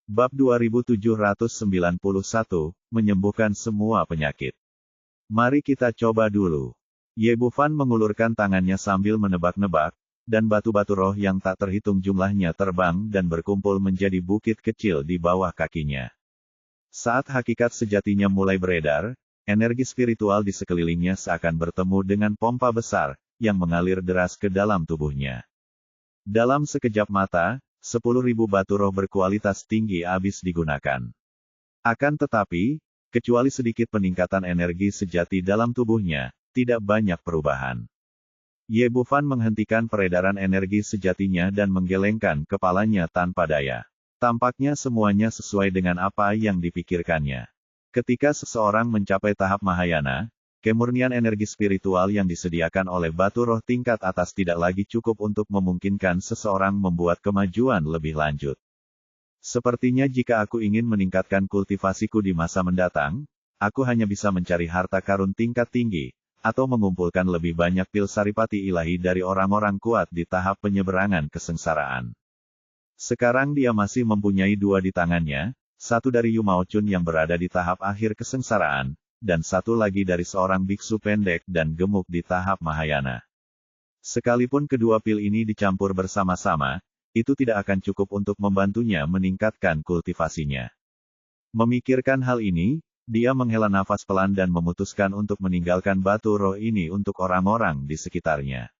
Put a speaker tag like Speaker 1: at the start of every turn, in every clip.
Speaker 1: Bab 2791, menyembuhkan semua penyakit. Mari kita coba dulu. Ye Bufan mengulurkan tangannya sambil menebak-nebak, dan batu-batu roh yang tak terhitung jumlahnya terbang dan berkumpul menjadi bukit kecil di bawah kakinya. Saat hakikat sejatinya mulai beredar, energi spiritual di sekelilingnya seakan bertemu dengan pompa besar, yang mengalir deras ke dalam tubuhnya. Dalam sekejap mata, 10.000 batu roh berkualitas tinggi habis digunakan. Akan tetapi, kecuali sedikit peningkatan energi sejati dalam tubuhnya, tidak banyak perubahan. Ye Bufan menghentikan peredaran energi sejatinya dan menggelengkan kepalanya tanpa daya. Tampaknya semuanya sesuai dengan apa yang dipikirkannya. Ketika seseorang mencapai tahap Mahayana, kemurnian energi spiritual yang disediakan oleh batu roh tingkat atas tidak lagi cukup untuk memungkinkan seseorang membuat kemajuan lebih lanjut. Sepertinya jika aku ingin meningkatkan kultivasiku di masa mendatang, aku hanya bisa mencari harta karun tingkat tinggi, atau mengumpulkan lebih banyak pil saripati ilahi dari orang-orang kuat di tahap penyeberangan kesengsaraan. Sekarang dia masih mempunyai 2 di tangannya, satu dari Yu Mao Chun yang berada di tahap akhir kesengsaraan, dan satu lagi dari seorang biksu pendek dan gemuk di tahap Mahayana. Sekalipun kedua pil ini dicampur bersama-sama, itu tidak akan cukup untuk membantunya meningkatkan kultivasinya. Memikirkan hal ini, dia menghela nafas pelan dan memutuskan untuk meninggalkan batu roh ini untuk orang-orang di sekitarnya.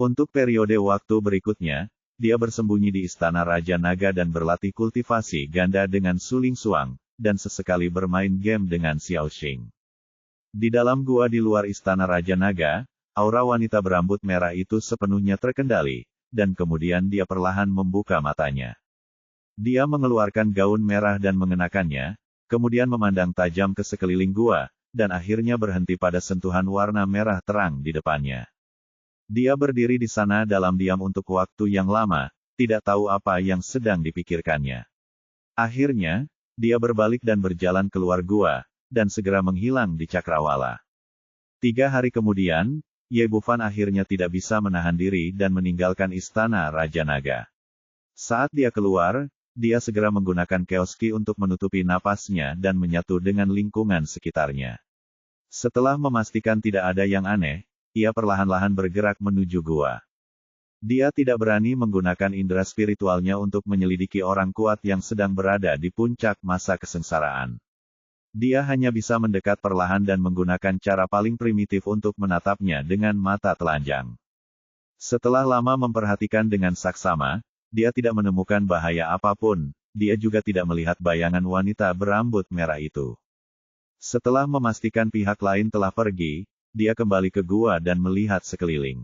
Speaker 1: Untuk periode waktu berikutnya, dia bersembunyi di istana Raja Naga dan berlatih kultivasi ganda dengan Suling Suang, dan sesekali bermain game dengan Xiao Xing. Di dalam gua di luar istana Raja Naga, aura wanita berambut merah itu sepenuhnya terkendali, dan kemudian dia perlahan membuka matanya. Dia mengeluarkan gaun merah dan mengenakannya, kemudian memandang tajam ke sekeliling gua, dan akhirnya berhenti pada sentuhan warna merah terang di depannya. Dia berdiri di sana dalam diam untuk waktu yang lama, tidak tahu apa yang sedang dipikirkannya. Akhirnya, dia berbalik dan berjalan keluar gua, dan segera menghilang di cakrawala. 3 hari kemudian, Ye Bufan akhirnya tidak bisa menahan diri dan meninggalkan istana Raja Naga. Saat dia keluar, dia segera menggunakan keoski untuk menutupi napasnya dan menyatu dengan lingkungan sekitarnya. Setelah memastikan tidak ada yang aneh, ia perlahan-lahan bergerak menuju gua. Dia tidak berani menggunakan indera spiritualnya untuk menyelidiki orang kuat yang sedang berada di puncak masa kesengsaraan. Dia hanya bisa mendekat perlahan dan menggunakan cara paling primitif untuk menatapnya dengan mata telanjang. Setelah lama memperhatikan dengan saksama, dia tidak menemukan bahaya apapun, dia juga tidak melihat bayangan wanita berambut merah itu. Setelah memastikan pihak lain telah pergi, dia kembali ke gua dan melihat sekeliling.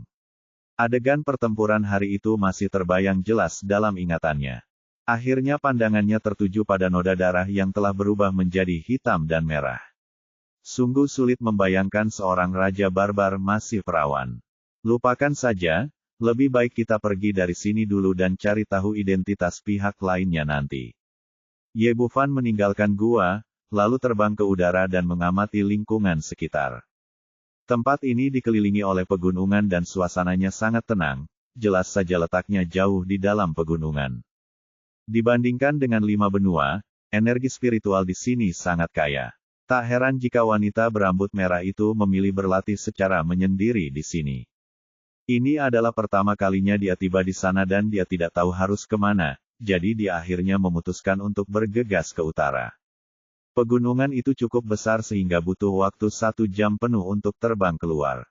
Speaker 1: Adegan pertempuran hari itu masih terbayang jelas dalam ingatannya. Akhirnya pandangannya tertuju pada noda darah yang telah berubah menjadi hitam dan merah. Sungguh sulit membayangkan seorang raja barbar masih perawan. Lupakan saja. Lebih baik kita pergi dari sini dulu dan cari tahu identitas pihak lainnya nanti. Ye Bufan meninggalkan gua, lalu terbang ke udara dan mengamati lingkungan sekitar. Tempat ini dikelilingi oleh pegunungan dan suasananya sangat tenang, jelas saja letaknya jauh di dalam pegunungan. Dibandingkan dengan 5 benua, energi spiritual di sini sangat kaya. Tak heran jika wanita berambut merah itu memilih berlatih secara menyendiri di sini. Ini adalah pertama kalinya dia tiba di sana dan dia tidak tahu harus kemana, jadi dia akhirnya memutuskan untuk bergegas ke utara. Pegunungan itu cukup besar sehingga butuh waktu 1 jam penuh untuk terbang keluar.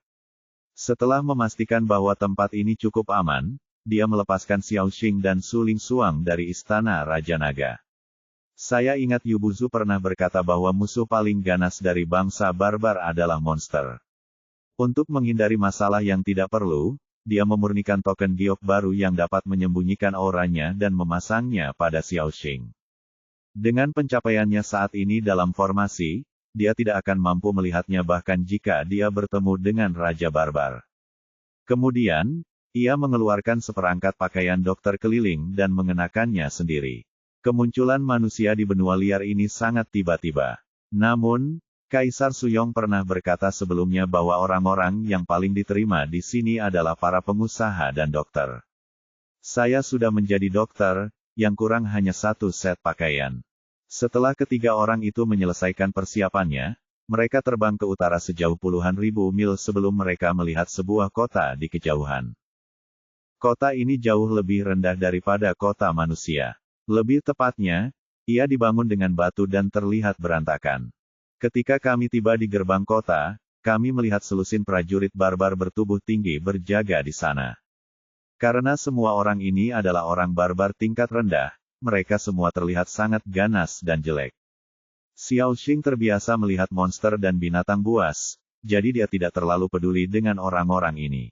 Speaker 1: Setelah memastikan bahwa tempat ini cukup aman, dia melepaskan Xiao Xing dan Suling Suang dari istana Raja Naga. Saya ingat Yu Buzu pernah berkata bahwa musuh paling ganas dari bangsa barbar adalah monster. Untuk menghindari masalah yang tidak perlu, dia memurnikan token giok baru yang dapat menyembunyikan auranya dan memasangnya pada Xiao Xing. Dengan pencapaiannya saat ini dalam formasi, dia tidak akan mampu melihatnya bahkan jika dia bertemu dengan Raja Barbar. Kemudian, ia mengeluarkan seperangkat pakaian dokter keliling dan mengenakannya sendiri. Kemunculan manusia di benua liar ini sangat tiba-tiba. Namun, Kaisar Suyong pernah berkata sebelumnya bahwa orang-orang yang paling diterima di sini adalah para pengusaha dan dokter. Saya sudah menjadi dokter, yang kurang hanya 1 set pakaian. Setelah ketiga orang itu menyelesaikan persiapannya, mereka terbang ke utara sejauh puluhan ribu mil sebelum mereka melihat sebuah kota di kejauhan. Kota ini jauh lebih rendah daripada kota manusia. Lebih tepatnya, ia dibangun dengan batu dan terlihat berantakan. Ketika kami tiba di gerbang kota, kami melihat selusin prajurit barbar bertubuh tinggi berjaga di sana. Karena semua orang ini adalah orang barbar tingkat rendah, mereka semua terlihat sangat ganas dan jelek. Xiao Xing terbiasa melihat monster dan binatang buas, jadi dia tidak terlalu peduli dengan orang-orang ini.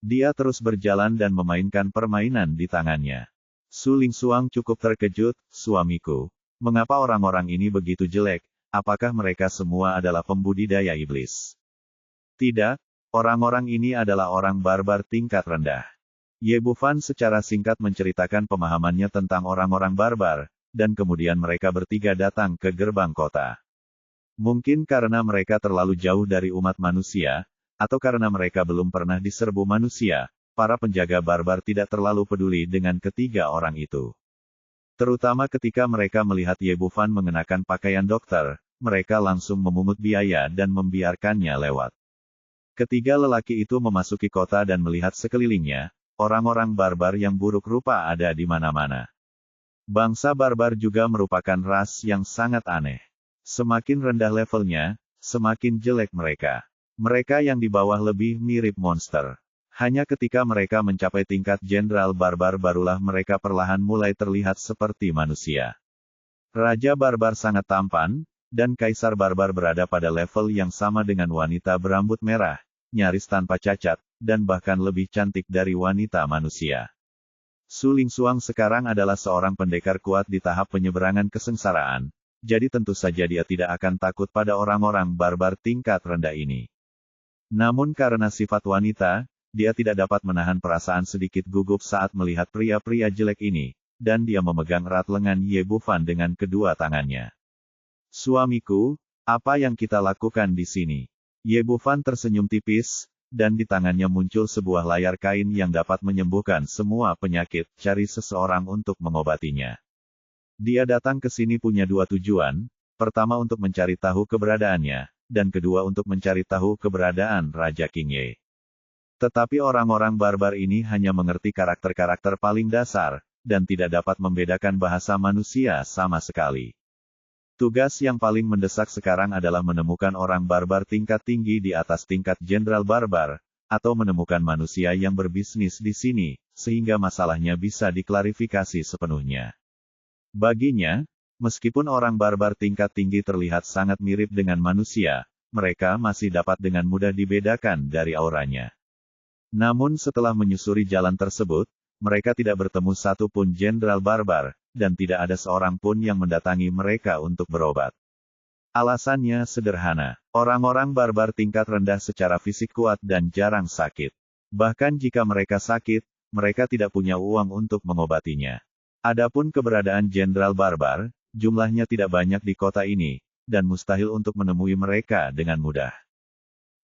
Speaker 1: Dia terus berjalan dan memainkan permainan di tangannya. Su Lingsuang cukup terkejut, "Suamiku, mengapa orang-orang ini begitu jelek? Apakah mereka semua adalah pembudidaya iblis?" "Tidak, orang-orang ini adalah orang barbar tingkat rendah." Ye Bufan secara singkat menceritakan pemahamannya tentang orang-orang barbar, dan kemudian mereka bertiga datang ke gerbang kota. Mungkin karena mereka terlalu jauh dari umat manusia, atau karena mereka belum pernah diserbu manusia, para penjaga barbar tidak terlalu peduli dengan ketiga orang itu. Terutama ketika mereka melihat Ye Bufan mengenakan pakaian dokter, mereka langsung memungut biaya dan membiarkannya lewat. Ketiga lelaki itu memasuki kota dan melihat sekelilingnya, orang-orang barbar yang buruk rupa ada di mana-mana. Bangsa barbar juga merupakan ras yang sangat aneh. Semakin rendah levelnya, semakin jelek mereka. Mereka yang di bawah lebih mirip monster. Hanya ketika mereka mencapai tingkat jenderal barbar barulah mereka perlahan mulai terlihat seperti manusia. Raja barbar sangat tampan, dan kaisar barbar berada pada level yang sama dengan wanita berambut merah, nyaris tanpa cacat, dan bahkan lebih cantik dari wanita manusia. Su Lingsuang sekarang adalah seorang pendekar kuat di tahap penyeberangan kesengsaraan, jadi tentu saja dia tidak akan takut pada orang-orang barbar tingkat rendah ini. Namun karena sifat wanita, dia tidak dapat menahan perasaan sedikit gugup saat melihat pria-pria jelek ini, dan dia memegang erat lengan Ye Bufan dengan kedua tangannya. "Suamiku, apa yang kita lakukan di sini?" Ye Bufan tersenyum tipis, dan di tangannya muncul sebuah layar kain yang dapat menyembuhkan semua penyakit, cari seseorang untuk mengobatinya. Dia datang ke sini punya dua tujuan, pertama untuk mencari tahu keberadaannya, dan kedua untuk mencari tahu keberadaan Raja Qingye. Tetapi orang-orang barbar ini hanya mengerti karakter-karakter paling dasar, dan tidak dapat membedakan bahasa manusia sama sekali. Tugas yang paling mendesak sekarang adalah menemukan orang barbar tingkat tinggi di atas tingkat jenderal barbar, atau menemukan manusia yang berbisnis di sini, sehingga masalahnya bisa diklarifikasi sepenuhnya. Baginya, meskipun orang barbar tingkat tinggi terlihat sangat mirip dengan manusia, mereka masih dapat dengan mudah dibedakan dari auranya. Namun setelah menyusuri jalan tersebut, mereka tidak bertemu satu pun jenderal barbar, dan tidak ada seorang pun yang mendatangi mereka untuk berobat. Alasannya sederhana, orang-orang barbar tingkat rendah secara fisik kuat dan jarang sakit. Bahkan jika mereka sakit, mereka tidak punya uang untuk mengobatinya. Adapun keberadaan jenderal barbar, jumlahnya tidak banyak di kota ini, dan mustahil untuk menemui mereka dengan mudah.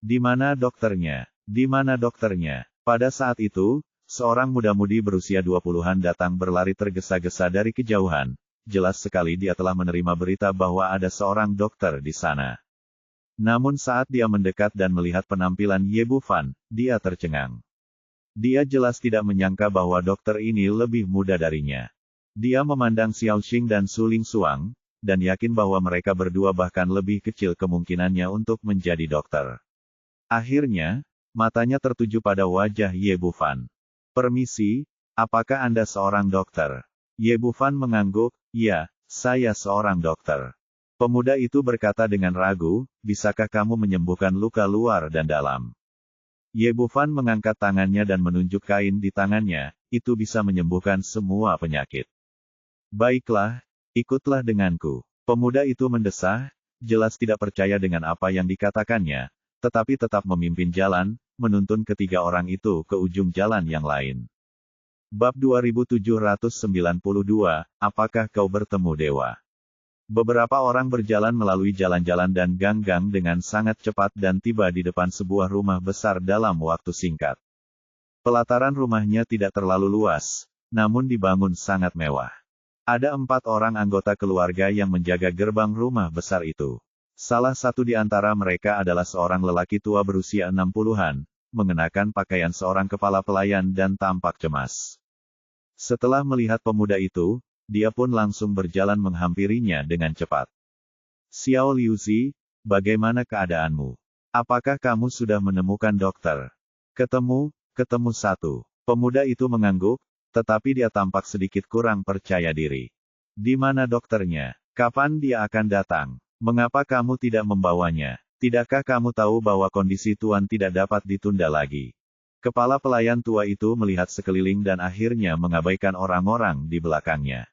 Speaker 1: "Di mana dokternya? Di mana dokternya?" Pada saat itu, seorang muda-mudi berusia 20-an datang berlari tergesa-gesa dari kejauhan. Jelas sekali dia telah menerima berita bahwa ada seorang dokter di sana. Namun saat dia mendekat dan melihat penampilan Ye Bufan, dia tercengang. Dia jelas tidak menyangka bahwa dokter ini lebih muda darinya. Dia memandang Xiao Xing dan Su Lingsuang, dan yakin bahwa mereka berdua bahkan lebih kecil kemungkinannya untuk menjadi dokter. Akhirnya, matanya tertuju pada wajah Ye Bufan. "Permisi, apakah Anda seorang dokter?" Ye Bufan mengangguk, "Ya, saya seorang dokter." Pemuda itu berkata dengan ragu, "Bisakah kamu menyembuhkan luka luar dan dalam?" Ye Bufan mengangkat tangannya dan menunjuk kain di tangannya, "Itu bisa menyembuhkan semua penyakit." "Baiklah, ikutlah denganku." Pemuda itu mendesah, jelas tidak percaya dengan apa yang dikatakannya, tetapi tetap memimpin jalan, menuntun ketiga orang itu ke ujung jalan yang lain. Bab 2792, Apakah kau bertemu dewa? Beberapa orang berjalan melalui jalan-jalan dan gang-gang dengan sangat cepat dan tiba di depan sebuah rumah besar dalam waktu singkat. Pelataran rumahnya tidak terlalu luas, namun dibangun sangat mewah. Ada 4 orang anggota keluarga yang menjaga gerbang rumah besar itu. Salah satu di antara mereka adalah seorang lelaki tua berusia 60-an, mengenakan pakaian seorang kepala pelayan dan tampak cemas. Setelah melihat pemuda itu, dia pun langsung berjalan menghampirinya dengan cepat. Xiao Liuzi, bagaimana keadaanmu? Apakah kamu sudah menemukan dokter? Ketemu satu. Pemuda itu mengangguk, tetapi dia tampak sedikit kurang percaya diri. Di mana dokternya? Kapan dia akan datang? Mengapa kamu tidak membawanya? Tidakkah kamu tahu bahwa kondisi Tuan tidak dapat ditunda lagi? Kepala pelayan tua itu melihat sekeliling dan akhirnya mengabaikan orang-orang di belakangnya.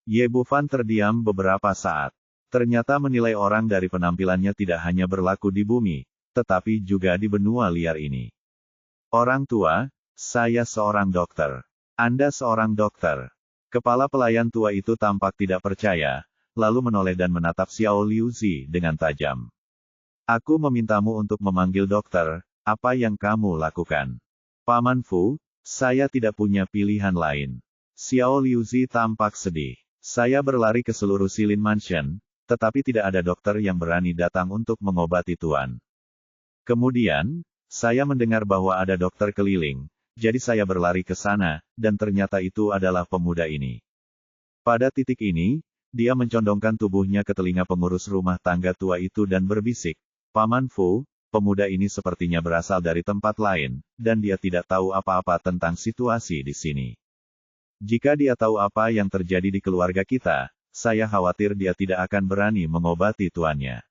Speaker 1: Ye Bufan terdiam beberapa saat. Ternyata menilai orang dari penampilannya tidak hanya berlaku di bumi, tetapi juga di benua liar ini. Orang tua, saya seorang dokter. Anda seorang dokter. Kepala pelayan tua itu tampak tidak percaya, lalu menoleh dan menatap Xiao Liuzi dengan tajam. Aku memintamu untuk memanggil dokter, apa yang kamu lakukan? Paman Fu, saya tidak punya pilihan lain. Xiao Liuzi tampak sedih. Saya berlari ke seluruh Silin Mansion, tetapi tidak ada dokter yang berani datang untuk mengobati Tuan. Kemudian, saya mendengar bahwa ada dokter keliling, jadi saya berlari ke sana, dan ternyata itu adalah pemuda ini. Pada titik ini, dia mencondongkan tubuhnya ke telinga pengurus rumah tangga tua itu dan berbisik, Paman Fu, pemuda ini sepertinya berasal dari tempat lain, dan dia tidak tahu apa-apa tentang situasi di sini. Jika dia tahu apa yang terjadi di keluarga kita, saya khawatir dia tidak akan berani mengobati tuannya.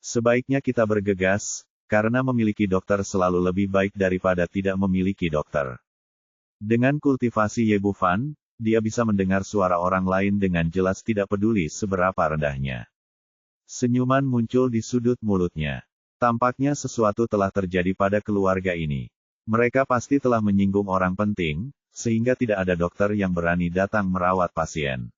Speaker 1: Sebaiknya kita bergegas, karena memiliki dokter selalu lebih baik daripada tidak memiliki dokter. Dengan kultivasi Ye Bufan, dia bisa mendengar suara orang lain dengan jelas tidak peduli seberapa rendahnya. Senyuman muncul di sudut mulutnya. Tampaknya sesuatu telah terjadi pada keluarga ini. Mereka pasti telah menyinggung orang penting, sehingga tidak ada dokter yang berani datang merawat pasien.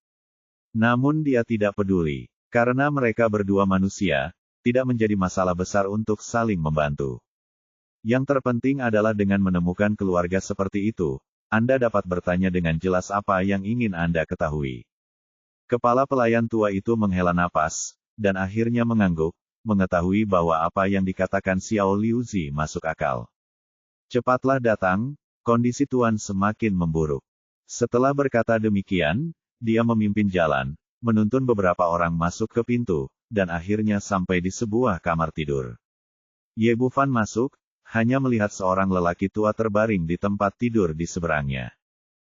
Speaker 1: Namun dia tidak peduli, karena mereka berdua manusia, tidak menjadi masalah besar untuk saling membantu. Yang terpenting adalah dengan menemukan keluarga seperti itu, Anda dapat bertanya dengan jelas apa yang ingin Anda ketahui. Kepala pelayan tua itu menghela napas, dan akhirnya mengangguk, mengetahui bahwa apa yang dikatakan Xiao Liuzi masuk akal. Cepatlah datang, kondisi Tuan semakin memburuk. Setelah berkata demikian, dia memimpin jalan, menuntun beberapa orang masuk ke pintu, dan akhirnya sampai di sebuah kamar tidur. Ye Bufan masuk, hanya melihat seorang lelaki tua terbaring di tempat tidur di seberangnya.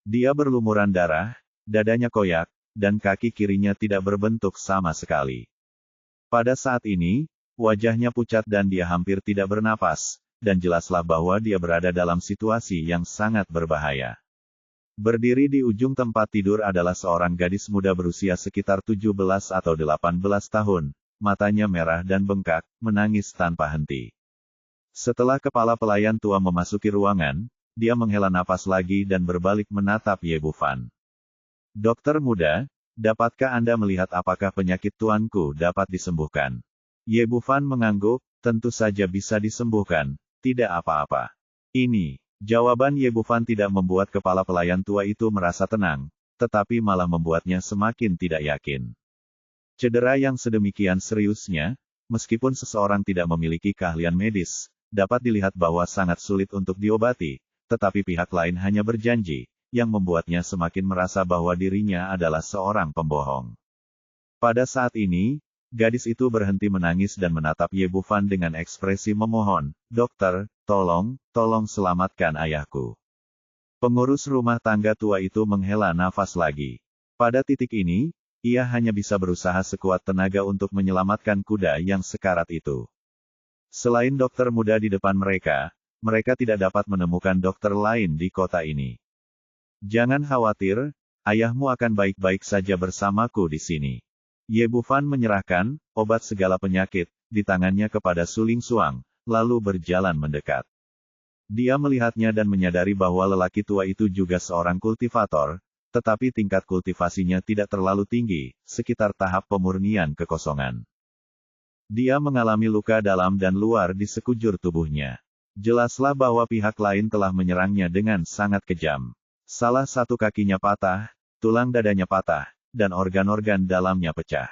Speaker 1: Dia berlumuran darah, dadanya koyak, dan kaki kirinya tidak berbentuk sama sekali. Pada saat ini, wajahnya pucat dan dia hampir tidak bernapas, dan jelaslah bahwa dia berada dalam situasi yang sangat berbahaya. Berdiri di ujung tempat tidur adalah seorang gadis muda berusia sekitar 17 atau 18 tahun, matanya merah dan bengkak, menangis tanpa henti. Setelah kepala pelayan tua memasuki ruangan, dia menghela napas lagi dan berbalik menatap Ye Bufan. Dokter muda, dapatkah Anda melihat apakah penyakit tuanku dapat disembuhkan? Ye Bufan mengangguk, tentu saja bisa disembuhkan, tidak apa-apa. Ini, jawaban Ye Bufan tidak membuat kepala pelayan tua itu merasa tenang, tetapi malah membuatnya semakin tidak yakin. Cedera yang sedemikian seriusnya, meskipun seseorang tidak memiliki keahlian medis, dapat dilihat bahwa sangat sulit untuk diobati, tetapi pihak lain hanya berjanji, yang membuatnya semakin merasa bahwa dirinya adalah seorang pembohong. Pada saat ini, gadis itu berhenti menangis dan menatap Ye Bufan dengan ekspresi memohon, "Dokter, tolong selamatkan ayahku." Pengurus rumah tangga tua itu menghela nafas lagi. Pada titik ini, ia hanya bisa berusaha sekuat tenaga untuk menyelamatkan kuda yang sekarat itu. Selain dokter muda di depan mereka, mereka tidak dapat menemukan dokter lain di kota ini. Jangan khawatir, ayahmu akan baik-baik saja bersamaku di sini. Ye Bufan menyerahkan obat segala penyakit di tangannya kepada Suling Suang, lalu berjalan mendekat. Dia melihatnya dan menyadari bahwa lelaki tua itu juga seorang kultivator, tetapi tingkat kultivasinya tidak terlalu tinggi, sekitar tahap pemurnian kekosongan. Dia mengalami luka dalam dan luar di sekujur tubuhnya. Jelaslah bahwa pihak lain telah menyerangnya dengan sangat kejam. Salah satu kakinya patah, tulang dadanya patah, dan organ-organ dalamnya pecah.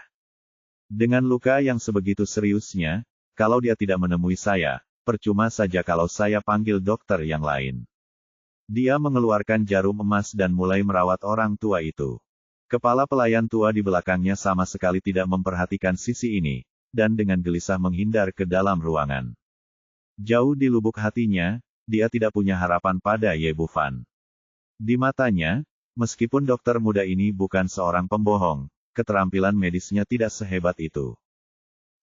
Speaker 1: Dengan luka yang sebegitu seriusnya, kalau dia tidak menemui saya, percuma saja kalau saya panggil dokter yang lain. Dia mengeluarkan jarum emas dan mulai merawat orang tua itu. Kepala pelayan tua di belakangnya sama sekali tidak memperhatikan sisi ini, dan dengan gelisah menghindar ke dalam ruangan. Jauh di lubuk hatinya, dia tidak punya harapan pada Ye Bufan. Di matanya, meskipun dokter muda ini bukan seorang pembohong, keterampilan medisnya tidak sehebat itu.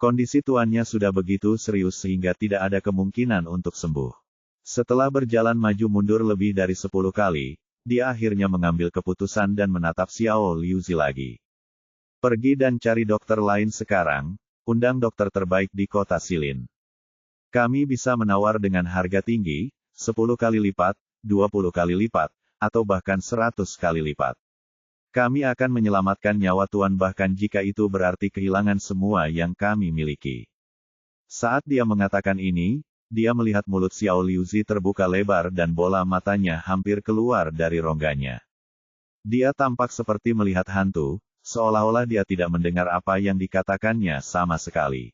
Speaker 1: Kondisi tuannya sudah begitu serius sehingga tidak ada kemungkinan untuk sembuh. Setelah berjalan maju mundur lebih dari 10 kali, dia akhirnya mengambil keputusan dan menatap Xiao Liuzi lagi. Pergi dan cari dokter lain sekarang, undang dokter terbaik di kota Silin. Kami bisa menawar dengan harga tinggi, 10 kali lipat, 20 kali lipat, atau bahkan 100 kali lipat. Kami akan menyelamatkan nyawa tuan bahkan jika itu berarti kehilangan semua yang kami miliki. Saat dia mengatakan ini, dia melihat mulut Xiao Liuzi terbuka lebar dan bola matanya hampir keluar dari rongganya. Dia tampak seperti melihat hantu, seolah-olah dia tidak mendengar apa yang dikatakannya sama sekali.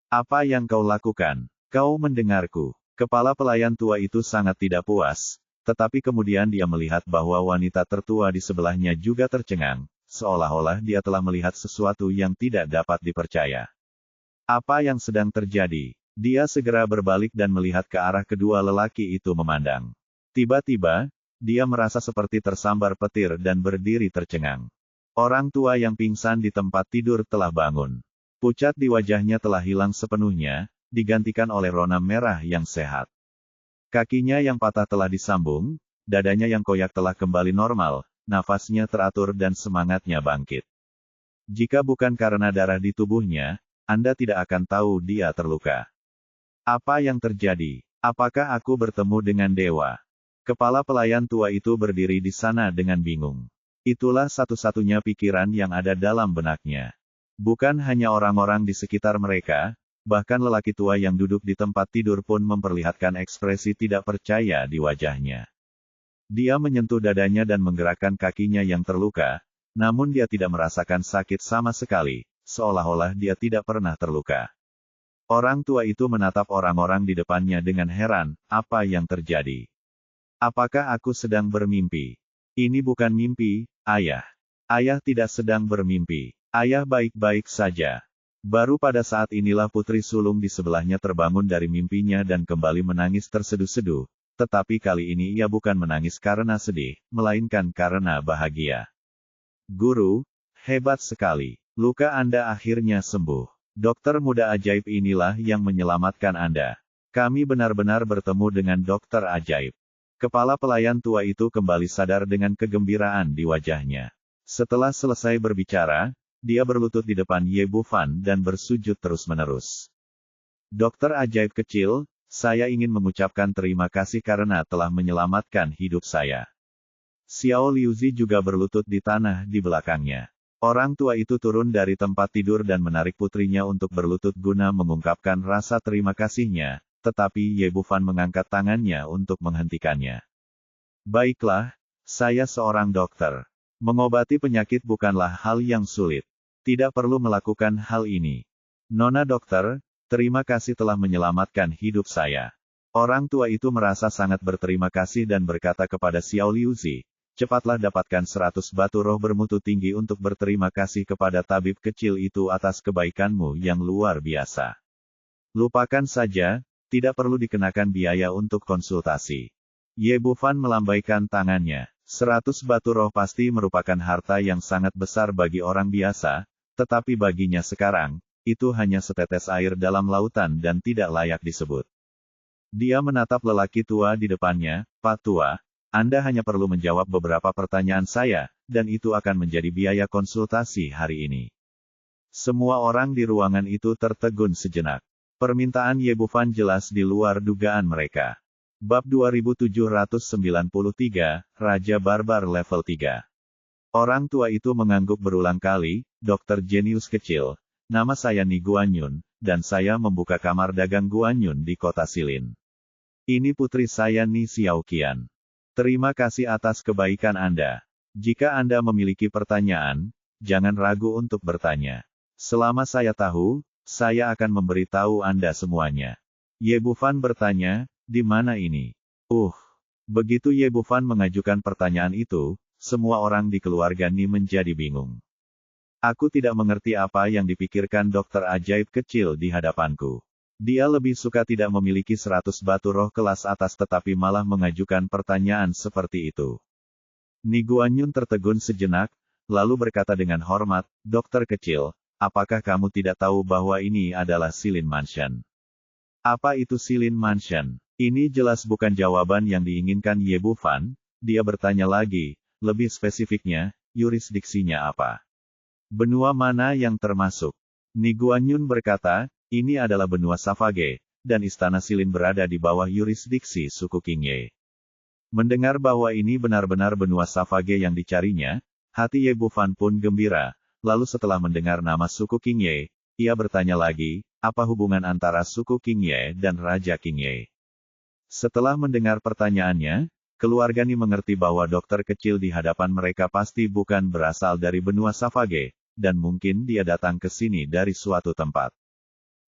Speaker 1: Apa yang kau lakukan? Kau mendengarku. Kepala pelayan tua itu sangat tidak puas. Tetapi kemudian dia melihat bahwa wanita tertua di sebelahnya juga tercengang, seolah-olah dia telah melihat sesuatu yang tidak dapat dipercaya. Apa yang sedang terjadi? Dia segera berbalik dan melihat ke arah kedua lelaki itu memandang. Tiba-tiba, dia merasa seperti tersambar petir dan berdiri tercengang. Orang tua yang pingsan di tempat tidur telah bangun. Pucat di wajahnya telah hilang sepenuhnya, digantikan oleh rona merah yang sehat. Kakinya yang patah telah disambung, dadanya yang koyak telah kembali normal, nafasnya teratur dan semangatnya bangkit. Jika bukan karena darah di tubuhnya, Anda tidak akan tahu dia terluka. Apa yang terjadi? Apakah aku bertemu dengan dewa? Kepala pelayan tua itu berdiri di sana dengan bingung. Itulah satu-satunya pikiran yang ada dalam benaknya. Bukan hanya orang-orang di sekitar mereka, bahkan lelaki tua yang duduk di tempat tidur pun memperlihatkan ekspresi tidak percaya di wajahnya. Dia menyentuh dadanya dan menggerakkan kakinya yang terluka, namun dia tidak merasakan sakit sama sekali, seolah-olah dia tidak pernah terluka. Orang tua itu menatap orang-orang di depannya dengan heran, apa yang terjadi? Apakah aku sedang bermimpi? Ini bukan mimpi, Ayah. Ayah tidak sedang bermimpi. Ayah baik-baik saja. Baru pada saat inilah putri sulung di sebelahnya terbangun dari mimpinya dan kembali menangis terseduh-seduh, tetapi kali ini ia bukan menangis karena sedih, melainkan karena bahagia. Guru, hebat sekali. Luka Anda akhirnya sembuh. Dokter muda ajaib inilah yang menyelamatkan Anda. Kami benar-benar bertemu dengan dokter ajaib. Kepala pelayan tua itu kembali sadar dengan kegembiraan di wajahnya. Setelah selesai berbicara, dia berlutut di depan Ye Bufan dan bersujud terus-menerus. Dokter ajaib kecil, saya ingin mengucapkan terima kasih karena telah menyelamatkan hidup saya. Xiao Liuzi juga berlutut di tanah di belakangnya. Orang tua itu turun dari tempat tidur dan menarik putrinya untuk berlutut guna mengungkapkan rasa terima kasihnya, tetapi Ye Bufan mengangkat tangannya untuk menghentikannya. Baiklah, saya seorang dokter. Mengobati penyakit bukanlah hal yang sulit. Tidak perlu melakukan hal ini. Nona dokter, terima kasih telah menyelamatkan hidup saya. Orang tua itu merasa sangat berterima kasih dan berkata kepada Xiao Liuzi, cepatlah dapatkan 100 batu roh bermutu tinggi untuk berterima kasih kepada tabib kecil itu atas kebaikanmu yang luar biasa. Lupakan saja, tidak perlu dikenakan biaya untuk konsultasi. Ye Bufan melambaikan tangannya. 100 batu roh pasti merupakan harta yang sangat besar bagi orang biasa, tetapi baginya sekarang, itu hanya setetes air dalam lautan dan tidak layak disebut. Dia menatap lelaki tua di depannya, Pak Tua, Anda hanya perlu menjawab beberapa pertanyaan saya, dan itu akan menjadi biaya konsultasi hari ini. Semua orang di ruangan itu tertegun sejenak. Permintaan Ye Bufan jelas di luar dugaan mereka. Bab 2793, Raja Barbar level 3. Orang tua itu mengangguk berulang kali, Dokter jenius kecil, nama saya Ni Guanyun, dan saya membuka kamar dagang Guanyun di kota Silin. Ini putri saya Ni Xiaoqian. Terima kasih atas kebaikan Anda. Jika Anda memiliki pertanyaan, jangan ragu untuk bertanya. Selama saya tahu, saya akan memberitahu Anda semuanya. Ye Bufan bertanya, di mana ini? Begitu Ye Bufan mengajukan pertanyaan itu, semua orang di keluarga Ni menjadi bingung. Aku tidak mengerti apa yang dipikirkan dokter ajaib kecil di hadapanku. Dia lebih suka tidak memiliki 100 batu roh kelas atas tetapi malah mengajukan pertanyaan seperti itu. Ni Guanyun tertegun sejenak, lalu berkata dengan hormat, dokter kecil, apakah kamu tidak tahu bahwa ini adalah Silin Mansion? Apa itu Silin Mansion? Ini jelas bukan jawaban yang diinginkan Ye Bufan. Dia bertanya lagi, lebih spesifiknya, yurisdiksinya apa? Benua mana yang termasuk? Ni Guanyun berkata, ini adalah benua Savage, dan istana Silin berada di bawah yurisdiksi suku Qingye. Mendengar bahwa ini benar-benar benua Savage yang dicarinya, hati Ye Bufan pun gembira. Lalu setelah mendengar nama suku Qingye, ia bertanya lagi, apa hubungan antara suku Qingye dan Raja Qingye? Setelah mendengar pertanyaannya, keluarga Ni mengerti bahwa dokter kecil di hadapan mereka pasti bukan berasal dari benua Savage, dan mungkin dia datang ke sini dari suatu tempat.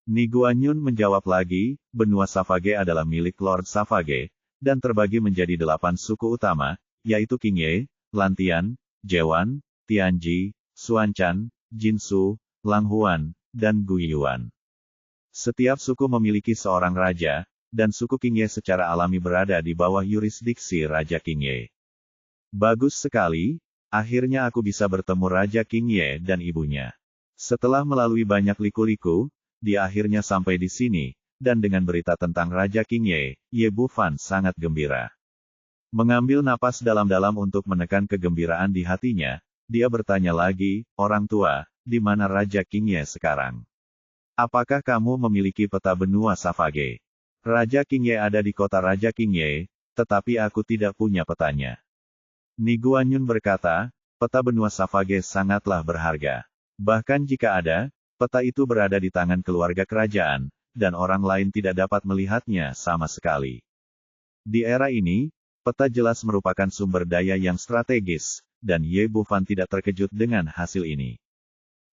Speaker 1: Ni Guanyun menjawab lagi, benua Savage adalah milik Lord Savage, dan terbagi menjadi 8 suku utama, yaitu Qingye, Lantian, Jewan, Tianji, Xuanchan, Jinsu, Langhuan, dan Guiyuan. Setiap suku memiliki seorang raja, dan suku Qingye secara alami berada di bawah yurisdiksi Raja Qingye. Bagus sekali, akhirnya aku bisa bertemu Raja Qingye dan ibunya. Setelah melalui banyak liku-liku, dia akhirnya sampai di sini, dan dengan berita tentang Raja Qingye, Ye Bufan sangat gembira. Mengambil napas dalam-dalam untuk menekan kegembiraan di hatinya, dia bertanya lagi, orang tua, di mana Raja Qingye sekarang? Apakah kamu memiliki peta benua Savage? Raja Qingye ada di kota Raja Qingye, tetapi aku tidak punya petanya. Ni Guanyun berkata, peta benua Savage sangatlah berharga. Bahkan jika ada, peta itu berada di tangan keluarga kerajaan, dan orang lain tidak dapat melihatnya sama sekali. Di era ini, peta jelas merupakan sumber daya yang strategis, dan Ye Bufan tidak terkejut dengan hasil ini.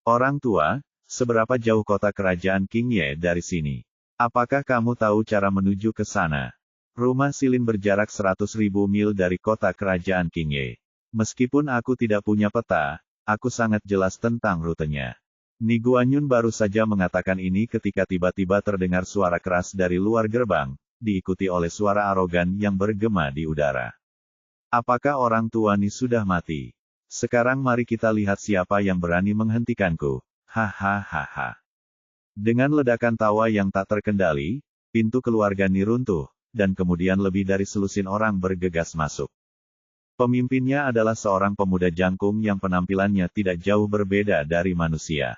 Speaker 1: Orang tua, seberapa jauh kota kerajaan Qingye dari sini? Apakah kamu tahu cara menuju ke sana? Rumah Silin berjarak 100.000 mil dari kota kerajaan Qingye. Meskipun aku tidak punya peta, aku sangat jelas tentang rutenya. Ni Guanyun baru saja mengatakan ini ketika tiba-tiba terdengar suara keras dari luar gerbang, diikuti oleh suara arogan yang bergema di udara. Apakah orang tua Ni sudah mati? Sekarang mari kita lihat siapa yang berani menghentikanku. Hahaha. Dengan ledakan tawa yang tak terkendali, pintu keluarga Ni runtuh, dan kemudian lebih dari selusin orang bergegas masuk. Pemimpinnya adalah seorang pemuda jangkung yang penampilannya tidak jauh berbeda dari manusia.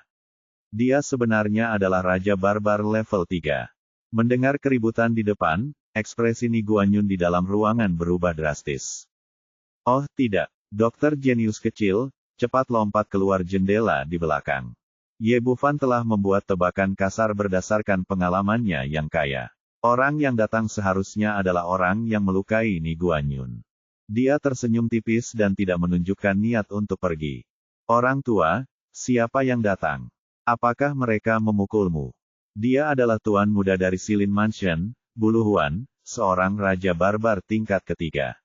Speaker 1: Dia sebenarnya adalah Raja Barbar level 3. Mendengar keributan di depan, ekspresi Ni Guanyun di dalam ruangan berubah drastis. Oh tidak, dokter jenius kecil, cepat lompat keluar jendela di belakang. Ye Bufan telah membuat tebakan kasar berdasarkan pengalamannya yang kaya. Orang yang datang seharusnya adalah orang yang melukai Ni Guanyun. Dia tersenyum tipis dan tidak menunjukkan niat untuk pergi. Orang tua, siapa yang datang? Apakah mereka memukulmu? Dia adalah tuan muda dari Silin Mansion, Bulu Huan, seorang raja barbar tingkat ketiga.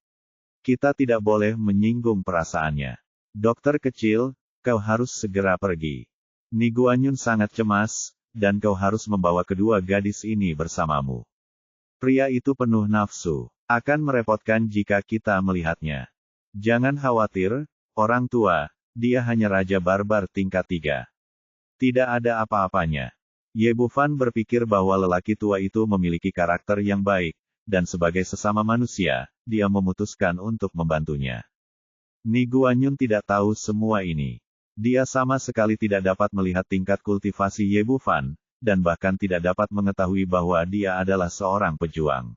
Speaker 1: Kita tidak boleh menyinggung perasaannya. Dokter kecil, kau harus segera pergi. Ni Guanyun sangat cemas, dan kau harus membawa kedua gadis ini bersamamu. Pria itu penuh nafsu, akan merepotkan jika kita melihatnya. Jangan khawatir, orang tua, dia hanya raja barbar tingkat 3. Tidak ada apa-apanya. Ye Bufan berpikir bahwa lelaki tua itu memiliki karakter yang baik, dan sebagai sesama manusia, dia memutuskan untuk membantunya. Ni Guanyun tidak tahu semua ini. Dia sama sekali tidak dapat melihat tingkat kultivasi Ye Bufan, dan bahkan tidak dapat mengetahui bahwa dia adalah seorang pejuang.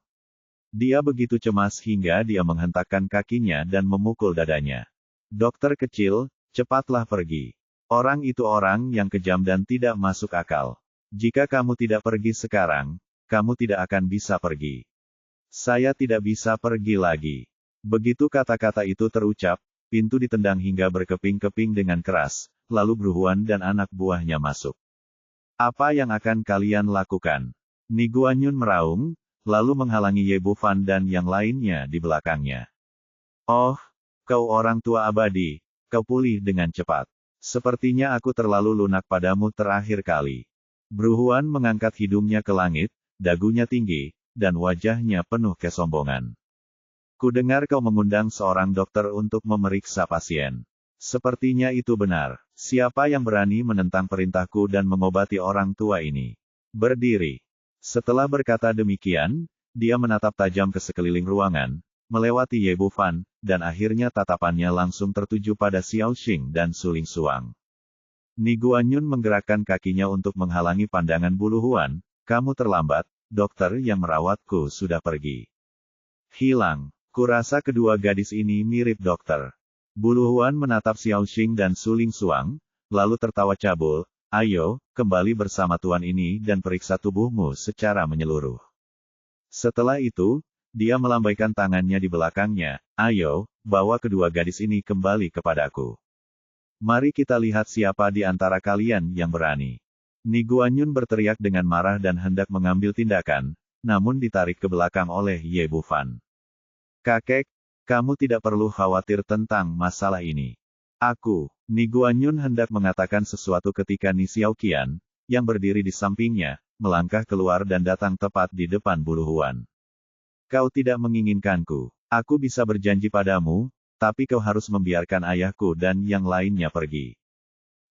Speaker 1: Dia begitu cemas hingga dia menghentakkan kakinya dan memukul dadanya. Dokter kecil, cepatlah pergi. Orang itu orang yang kejam dan tidak masuk akal. Jika kamu tidak pergi sekarang, kamu tidak akan bisa pergi. Saya tidak bisa pergi lagi. Begitu kata-kata itu terucap, pintu ditendang hingga berkeping-keping dengan keras, lalu Bruhuan dan anak buahnya masuk. Apa yang akan kalian lakukan? Ni Guanyun meraung, lalu menghalangi Ye Bufan dan yang lainnya di belakangnya. Oh, kau orang tua abadi, kau pulih dengan cepat. Sepertinya aku terlalu lunak padamu terakhir kali. Bruhuan mengangkat hidungnya ke langit, dagunya tinggi, dan wajahnya penuh kesombongan. Kudengar kau mengundang seorang dokter untuk memeriksa pasien. Sepertinya itu benar. Siapa yang berani menentang perintahku dan mengobati orang tua ini? Berdiri. Setelah berkata demikian, dia menatap tajam ke sekeliling ruangan, melewati Ye Bufan, dan akhirnya tatapannya langsung tertuju pada Xiao Xing dan Suling Suang. Ni Guanyun menggerakkan kakinya untuk menghalangi pandangan Buluhuan. Kamu terlambat, dokter yang merawatku sudah pergi. Hilang. Kurasa kedua gadis ini mirip dokter. Buluhuan menatap Xiao Xing dan Suling Suang, lalu tertawa cabul. Ayo, kembali bersama tuan ini dan periksa tubuhmu secara menyeluruh. Setelah itu, dia melambaikan tangannya di belakangnya. Ayo, bawa kedua gadis ini kembali kepadaku. Mari kita lihat siapa di antara kalian yang berani. Ni Guanyun berteriak dengan marah dan hendak mengambil tindakan, namun ditarik ke belakang oleh Ye Bufan. Kakek, kamu tidak perlu khawatir tentang masalah ini. Ni Guanyun hendak mengatakan sesuatu ketika Ni Xiaoqian, yang berdiri di sampingnya, melangkah keluar dan datang tepat di depan Buluhuan. Kau tidak menginginkanku. Aku bisa berjanji padamu, tapi kau harus membiarkan ayahku dan yang lainnya pergi.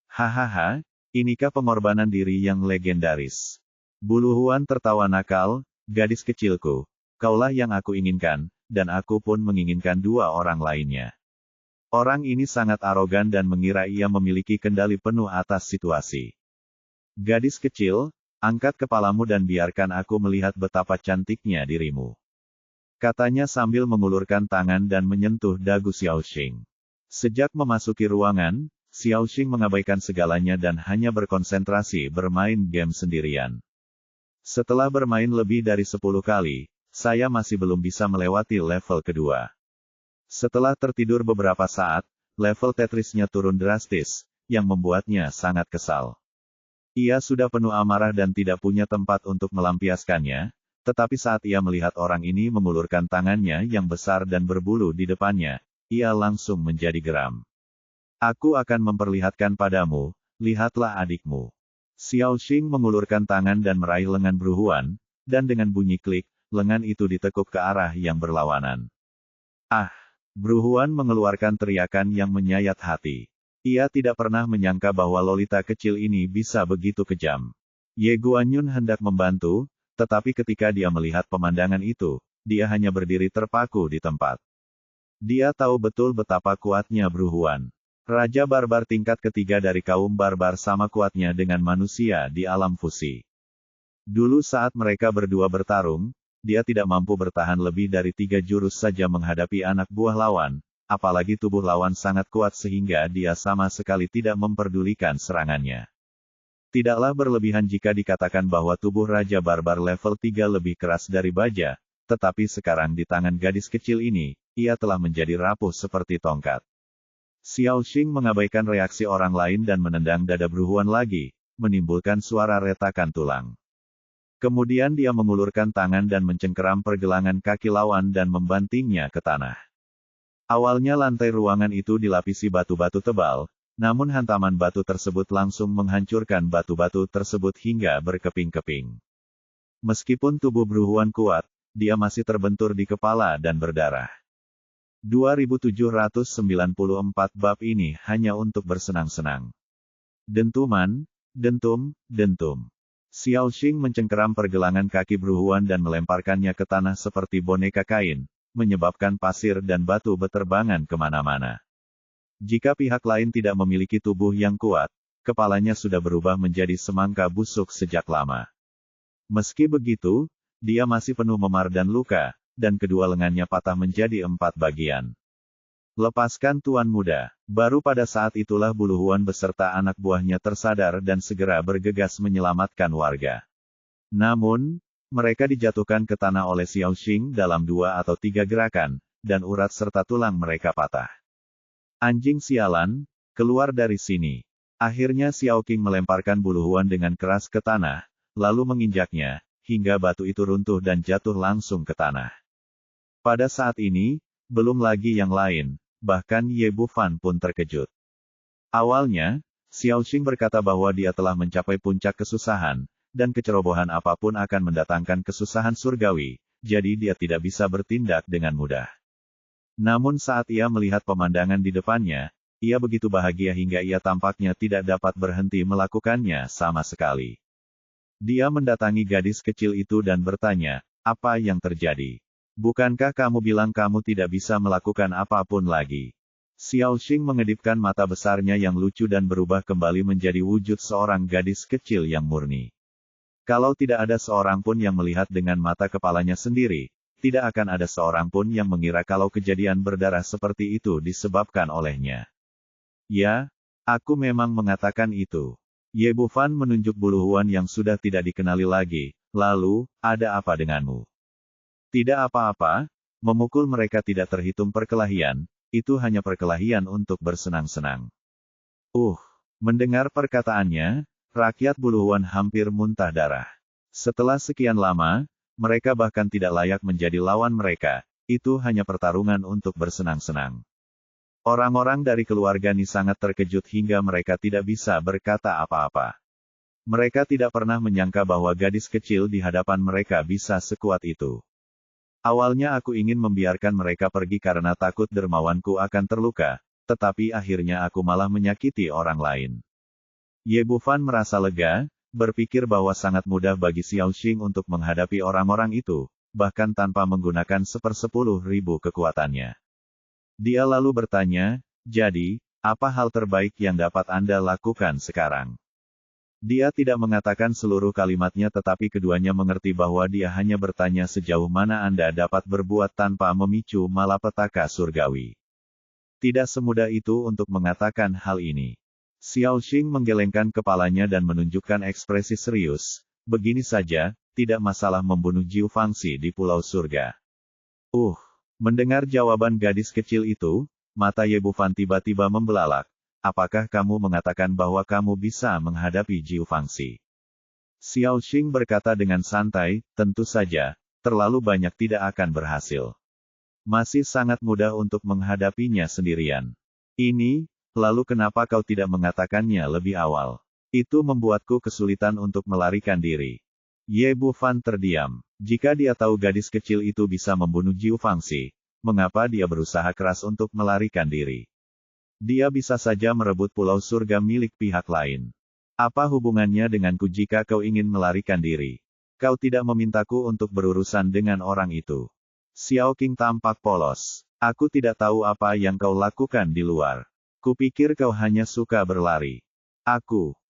Speaker 1: Hahaha, inikah pengorbanan diri yang legendaris? Buluhuan tertawa nakal, gadis kecilku, kaulah yang aku inginkan, dan aku pun menginginkan dua orang lainnya. Orang ini sangat arogan dan mengira ia memiliki kendali penuh atas situasi. Gadis kecil, angkat kepalamu dan biarkan aku melihat betapa cantiknya dirimu. Katanya sambil mengulurkan tangan dan menyentuh dagu Xiao Xing. Sejak memasuki ruangan, Xiao Xing mengabaikan segalanya dan hanya berkonsentrasi bermain game sendirian. Setelah bermain lebih dari 10 kali, saya masih belum bisa melewati level kedua. Setelah tertidur beberapa saat, level Tetrisnya turun drastis, yang membuatnya sangat kesal. Ia sudah penuh amarah dan tidak punya tempat untuk melampiaskannya, tetapi saat ia melihat orang ini mengulurkan tangannya yang besar dan berbulu di depannya, ia langsung menjadi geram. Aku akan memperlihatkan padamu, lihatlah adikmu. Xiao Xing mengulurkan tangan dan meraih lengan Bruhuan, dan dengan bunyi klik, lengan itu ditekuk ke arah yang berlawanan. Ah! Bruhuan mengeluarkan teriakan yang menyayat hati. Ia tidak pernah menyangka bahwa lolita kecil ini bisa begitu kejam. Ye Guanyun hendak membantu, tetapi ketika dia melihat pemandangan itu, dia hanya berdiri terpaku di tempat. Dia tahu betul betapa kuatnya Bruhuan. Raja barbar tingkat ketiga dari kaum barbar sama kuatnya dengan manusia di alam fusi. Dulu saat mereka berdua bertarung, dia tidak mampu bertahan lebih dari 3 jurus saja menghadapi anak buah lawan, apalagi tubuh lawan sangat kuat sehingga dia sama sekali tidak memperdulikan serangannya. Tidaklah berlebihan jika dikatakan bahwa tubuh Raja Barbar level 3 lebih keras dari baja, tetapi sekarang di tangan gadis kecil ini, ia telah menjadi rapuh seperti tongkat. Xiao Xing mengabaikan reaksi orang lain dan menendang dada Bruhuan lagi, menimbulkan suara retakan tulang. Kemudian dia mengulurkan tangan dan mencengkeram pergelangan kaki lawan dan membantingnya ke tanah. Awalnya lantai ruangan itu dilapisi batu-batu tebal, namun hantaman batu tersebut langsung menghancurkan batu-batu tersebut hingga berkeping-keping. Meskipun tubuh Bruhuan kuat, dia masih terbentur di kepala dan berdarah. 2794 bab ini hanya untuk bersenang-senang. Dentuman, dentum, dentum. Xiao Xing mencengkeram pergelangan kaki Bruhuan dan melemparkannya ke tanah seperti boneka kain, menyebabkan pasir dan batu beterbangan kemana-mana. Jika pihak lain tidak memiliki tubuh yang kuat, kepalanya sudah berubah menjadi semangka busuk sejak lama. Meski begitu, dia masih penuh memar dan luka, dan kedua lengannya patah menjadi 4 bagian. Lepaskan tuan muda. Baru pada saat itulah Buluhuan beserta anak buahnya tersadar dan segera bergegas menyelamatkan warga. Namun, mereka dijatuhkan ke tanah oleh Xiao Xing dalam 2 atau 3 gerakan, dan urat serta tulang mereka patah. Anjing sialan, keluar dari sini. Akhirnya Xiao Qing melemparkan Bulu Huan dengan keras ke tanah, lalu menginjaknya, hingga batu itu runtuh dan jatuh langsung ke tanah. Pada saat ini, belum lagi yang lain, bahkan Ye Bufan pun terkejut. Awalnya, Xiao Qing berkata bahwa dia telah mencapai puncak kesusahan, dan kecerobohan apapun akan mendatangkan kesusahan surgawi, jadi dia tidak bisa bertindak dengan mudah. Namun saat ia melihat pemandangan di depannya, ia begitu bahagia hingga ia tampaknya tidak dapat berhenti melakukannya sama sekali. Dia mendatangi gadis kecil itu dan bertanya, "Apa yang terjadi? Bukankah kamu bilang kamu tidak bisa melakukan apapun lagi?" Xiao Qing mengedipkan mata besarnya yang lucu dan berubah kembali menjadi wujud seorang gadis kecil yang murni. Kalau tidak ada seorang pun yang melihat dengan mata kepalanya sendiri, tidak akan ada seorang pun yang mengira kalau kejadian berdarah seperti itu disebabkan olehnya. "Ya, aku memang mengatakan itu." Ye Bufan menunjuk Bulu Huan yang sudah tidak dikenali lagi, "Lalu, ada apa denganmu?" "Tidak apa-apa, memukul mereka tidak terhitung perkelahian, itu hanya perkelahian untuk bersenang-senang." Mendengar perkataannya, rakyat Bulu Huan hampir muntah darah. Setelah sekian lama, mereka bahkan tidak layak menjadi lawan mereka, itu hanya pertarungan untuk bersenang-senang. Orang-orang dari keluarga Ni sangat terkejut hingga mereka tidak bisa berkata apa-apa. Mereka tidak pernah menyangka bahwa gadis kecil di hadapan mereka bisa sekuat itu. "Awalnya aku ingin membiarkan mereka pergi karena takut dermawanku akan terluka, tetapi akhirnya aku malah menyakiti orang lain." Ye Bufan merasa lega, berpikir bahwa sangat mudah bagi Xiao Qing untuk menghadapi orang-orang itu, bahkan tanpa menggunakan 1/10.000 kekuatannya. Dia lalu bertanya, "Jadi, apa hal terbaik yang dapat Anda lakukan sekarang?" Dia tidak mengatakan seluruh kalimatnya tetapi keduanya mengerti bahwa dia hanya bertanya sejauh mana Anda dapat berbuat tanpa memicu malapetaka surgawi. Tidak semudah itu untuk mengatakan hal ini. Xiao Qing menggelengkan kepalanya dan menunjukkan ekspresi serius, "Begini saja, tidak masalah membunuh Jiu Fangxi di Pulau Surga." Mendengar jawaban gadis kecil itu, mata Ye Bufan tiba-tiba membelalak. "Apakah kamu mengatakan bahwa kamu bisa menghadapi Jiu Fangxi?" Xiao Qing berkata dengan santai, "Tentu saja, terlalu banyak tidak akan berhasil. Masih sangat mudah untuk menghadapinya sendirian." "Ini, lalu kenapa kau tidak mengatakannya lebih awal?" "Itu membuatku kesulitan untuk melarikan diri." Ye Bufan terdiam. Jika dia tahu gadis kecil itu bisa membunuh Jiu Fangxi, mengapa dia berusaha keras untuk melarikan diri? Dia bisa saja merebut Pulau Surga milik pihak lain. "Apa hubungannya denganku jika kau ingin melarikan diri? Kau tidak memintaku untuk berurusan dengan orang itu." Xiao Qing tampak polos. "Aku tidak tahu apa yang kau lakukan di luar. Kupikir kau hanya suka berlari."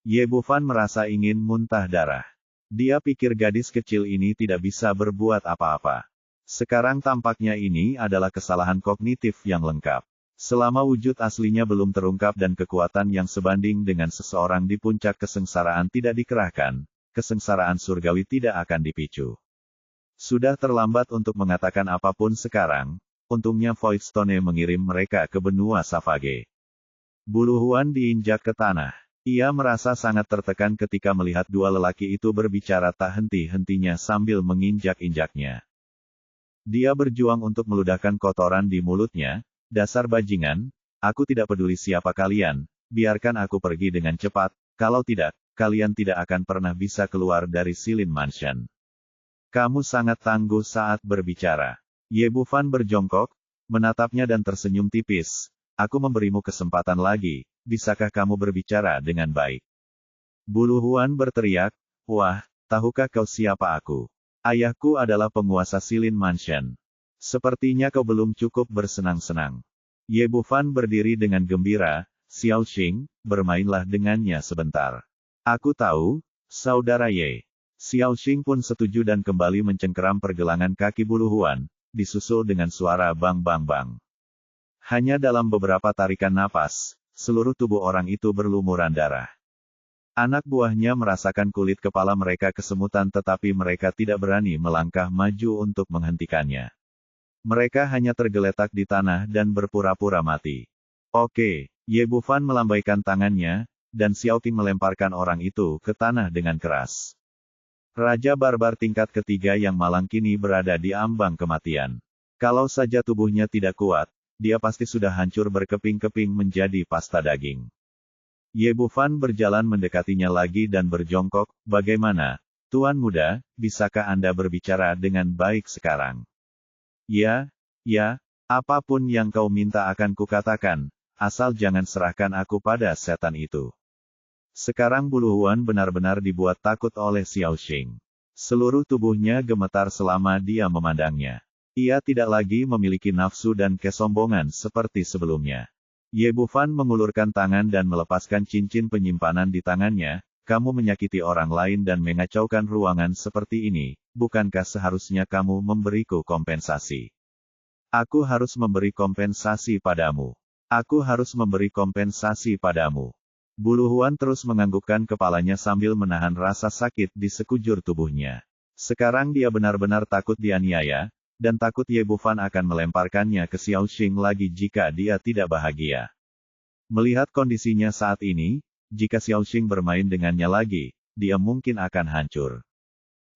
Speaker 1: Ye Bufan merasa ingin muntah darah. Dia pikir gadis kecil ini tidak bisa berbuat apa-apa. Sekarang tampaknya ini adalah kesalahan kognitif yang lengkap. Selama wujud aslinya belum terungkap dan kekuatan yang sebanding dengan seseorang di puncak kesengsaraan tidak dikerahkan, kesengsaraan surgawi tidak akan dipicu. Sudah terlambat untuk mengatakan apapun sekarang, untungnya Void Stone mengirim mereka ke benua Savage. Bulu Huan diinjak ke tanah. Ia merasa sangat tertekan ketika melihat dua lelaki itu berbicara tak henti-hentinya sambil menginjak-injaknya. Dia berjuang untuk meludahkan kotoran di mulutnya. "Dasar bajingan, aku tidak peduli siapa kalian, biarkan aku pergi dengan cepat, kalau tidak, kalian tidak akan pernah bisa keluar dari Silin Mansion." "Kamu sangat tangguh saat berbicara." Ye Bufan berjongkok, menatapnya dan tersenyum tipis. "Aku memberimu kesempatan lagi. Bisakah kamu berbicara dengan baik?" Bulu Huan berteriak, "Wah, tahukah kau siapa aku? Ayahku adalah penguasa Silin Mansion. Sepertinya kau belum cukup bersenang-senang." Ye Bufan berdiri dengan gembira, "Xiao Qing, bermainlah dengannya sebentar. Aku tahu, saudara Ye." Xiao Qing pun setuju dan kembali mencengkeram pergelangan kaki Bulu Huan, disusul dengan suara bang bang bang. Hanya dalam beberapa tarikan napas, seluruh tubuh orang itu berlumuran darah. Anak buahnya merasakan kulit kepala mereka kesemutan tetapi mereka tidak berani melangkah maju untuk menghentikannya. Mereka hanya tergeletak di tanah dan berpura-pura mati. Oke, Ye Bufan melambaikan tangannya, dan Xiao Qing melemparkan orang itu ke tanah dengan keras. Raja barbar tingkat ketiga yang malang kini berada di ambang kematian. Kalau saja tubuhnya tidak kuat, dia pasti sudah hancur berkeping-keping menjadi pasta daging. Ye Bufan berjalan mendekatinya lagi dan berjongkok, "Bagaimana, Tuan Muda, bisakah Anda berbicara dengan baik sekarang?" "Ya, apapun yang kau minta akan kukatakan, asal jangan serahkan aku pada setan itu." Sekarang Bulu Huan benar-benar dibuat takut oleh Xiao Xing. Seluruh tubuhnya gemetar selama dia memandangnya. Ia tidak lagi memiliki nafsu dan kesombongan seperti sebelumnya. Ye Bufan mengulurkan tangan dan melepaskan cincin penyimpanan di tangannya. "Kamu menyakiti orang lain dan mengacaukan ruangan seperti ini, bukankah seharusnya kamu memberiku kompensasi?" "Aku harus memberi kompensasi padamu. Aku harus memberi kompensasi padamu." Bulu Huan terus menganggukkan kepalanya sambil menahan rasa sakit di sekujur tubuhnya. Sekarang dia benar-benar takut dianiaya, dan takut Ye Bufan akan melemparkannya ke Xiao Xing lagi jika dia tidak bahagia. Melihat kondisinya saat ini, jika Xiao Xing bermain dengannya lagi, dia mungkin akan hancur.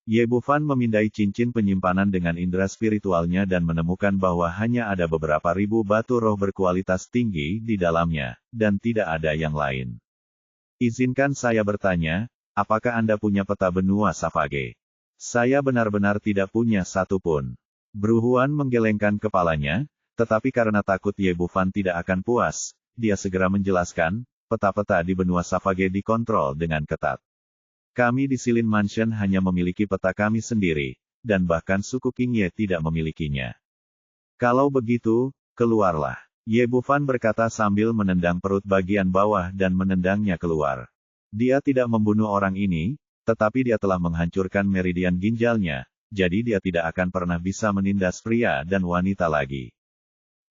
Speaker 1: Ye Bufan memindai cincin penyimpanan dengan indera spiritualnya dan menemukan bahwa hanya ada beberapa ribu batu roh berkualitas tinggi di dalamnya, dan tidak ada yang lain. "Izinkan saya bertanya, apakah Anda punya peta benua Savage?" "Saya benar-benar tidak punya satu pun." Bulu Huan menggelengkan kepalanya, tetapi karena takut Ye Bufan tidak akan puas, dia segera menjelaskan, "Peta-peta di benua Savage dikontrol dengan ketat. Kami di Silin Mansion hanya memiliki peta kami sendiri, dan bahkan suku King Ye tidak memilikinya. Kalau begitu, keluarlah." Ye Bufan berkata sambil menendang perut bagian bawah dan menendangnya keluar. Dia tidak membunuh orang ini, tetapi dia telah menghancurkan meridian ginjalnya, jadi dia tidak akan pernah bisa menindas pria dan wanita lagi.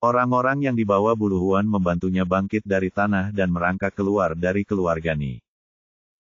Speaker 1: Orang-orang yang dibawa Bulu Huan membantunya bangkit dari tanah dan merangkak keluar dari keluarga Ni.